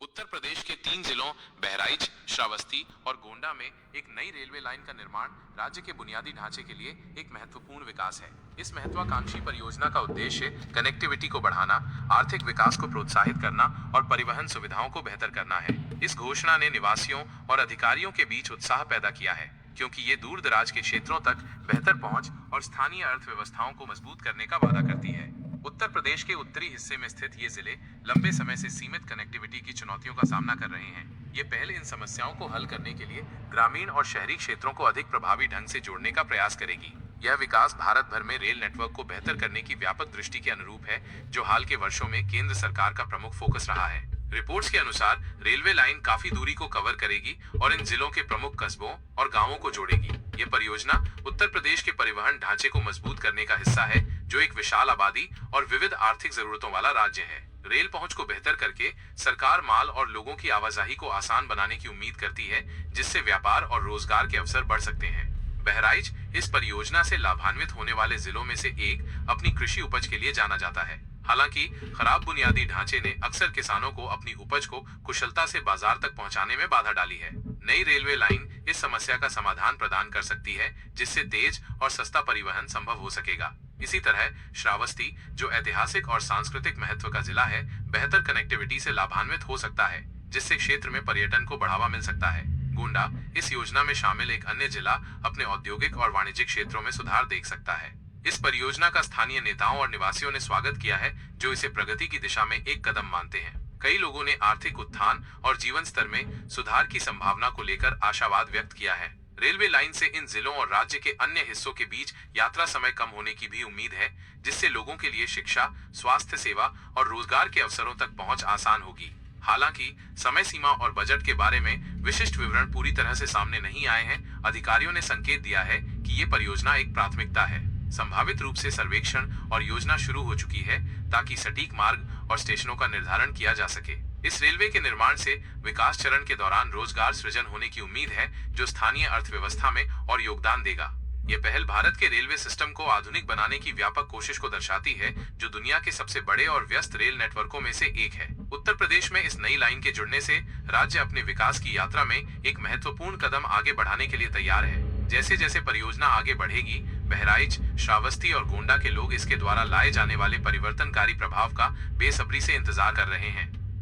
उत्तर प्रदेश के 3 जिलों बहराइच, श्रावस्ती और गोंडा में एक नई रेलवे लाइन का निर्माण राज्य के बुनियादी ढांचे के लिए एक महत्वपूर्ण विकास है। इस महत्वाकांक्षी परियोजना का उद्देश्य कनेक्टिविटी को बढ़ाना, आर्थिक विकास को प्रोत्साहित करना और परिवहन सुविधाओं को बेहतर करना है। इस घोषणा ने निवासियों और अधिकारियों के बीच उत्साह पैदा किया है, क्योंकि ये दूर दराज के क्षेत्रों तक बेहतर पहुंच और स्थानीय अर्थव्यवस्थाओं को मजबूत करने का वादा करती है। उत्तर प्रदेश के उत्तरी हिस्से में स्थित ये जिले लंबे समय से सीमित कनेक्टिविटी की चुनौतियों का सामना कर रहे हैं। ये पहल इन समस्याओं को हल करने के लिए ग्रामीण और शहरी क्षेत्रों को अधिक प्रभावी ढंग से जोड़ने का प्रयास करेगी। यह विकास भारत भर में रेल नेटवर्क को बेहतर करने की व्यापक दृष्टि के अनुरूप है, जो हाल के वर्षों में केंद्र सरकार का प्रमुख फोकस रहा है। रिपोर्ट्स के अनुसार रेलवे लाइन काफी दूरी को कवर करेगी और इन जिलों के प्रमुख कस्बों और गांवों को जोड़ेगी। ये परियोजना उत्तर प्रदेश के परिवहन ढांचे को मजबूत करने का हिस्सा है, जो एक विशाल आबादी और विविध आर्थिक जरूरतों वाला राज्य है। रेल पहुंच को बेहतर करके सरकार माल और लोगों की आवाजाही को आसान बनाने की उम्मीद करती है, जिससे व्यापार और रोजगार के अवसर बढ़ सकते हैं। बहराइच इस परियोजना से लाभान्वित होने वाले जिलों में से एक अपनी कृषि उपज के लिए जाना जाता है। हालांकि खराब बुनियादी ढांचे ने अक्सर किसानों को अपनी उपज को कुशलता से बाजार तक पहुंचाने में बाधा डाली है। नई रेलवे लाइन इस समस्या का समाधान प्रदान कर सकती है, जिससे तेज और सस्ता परिवहन संभव हो सकेगा। इसी तरह श्रावस्ती, जो ऐतिहासिक और सांस्कृतिक महत्व का जिला है, बेहतर कनेक्टिविटी से लाभान्वित हो सकता है, जिससे क्षेत्र में पर्यटन को बढ़ावा मिल सकता है। गोंडा इस योजना में शामिल एक अन्य जिला अपने औद्योगिक और वाणिज्यिक क्षेत्रों में सुधार देख सकता है। इस परियोजना का स्थानीय नेताओं और निवासियों ने स्वागत किया है, जो इसे प्रगति की दिशा में एक कदम मानते हैं। कई लोगों ने आर्थिक उत्थान और जीवन स्तर में सुधार की संभावना को लेकर आशावाद व्यक्त किया है। रेलवे लाइन से इन जिलों और राज्य के अन्य हिस्सों के बीच यात्रा समय कम होने की भी उम्मीद है, जिससे लोगों के लिए शिक्षा, स्वास्थ्य सेवा और रोजगार के अवसरों तक पहुंच आसान होगी। हालांकि समय सीमा और बजट के बारे में विशिष्ट विवरण पूरी तरह से सामने नहीं आए हैं। अधिकारियों ने संकेत दिया है कि ये परियोजना एक प्राथमिकता है। संभावित रूप से सर्वेक्षण और योजना शुरू हो चुकी है, ताकि सटीक मार्ग और स्टेशनों का निर्धारण किया जा सके। इस रेलवे के निर्माण से विकास चरण के दौरान रोजगार सृजन होने की उम्मीद है, जो स्थानीय अर्थव्यवस्था में और योगदान देगा। ये पहल भारत के रेलवे सिस्टम को आधुनिक बनाने की व्यापक कोशिश को दर्शाती है, जो दुनिया के सबसे बड़े और व्यस्त रेल नेटवर्कों में से एक है। उत्तर प्रदेश में इस नई लाइन के जुड़ने से राज्य अपने विकास की यात्रा में एक महत्वपूर्ण कदम आगे बढ़ाने के लिए तैयार है। जैसे जैसे परियोजना आगे बढ़ेगी, बहराइच, श्रावस्ती और गोंडा के लोग इसके द्वारा लाए जाने वाले परिवर्तनकारी प्रभाव का बेसब्री से इंतजार कर रहे हैं।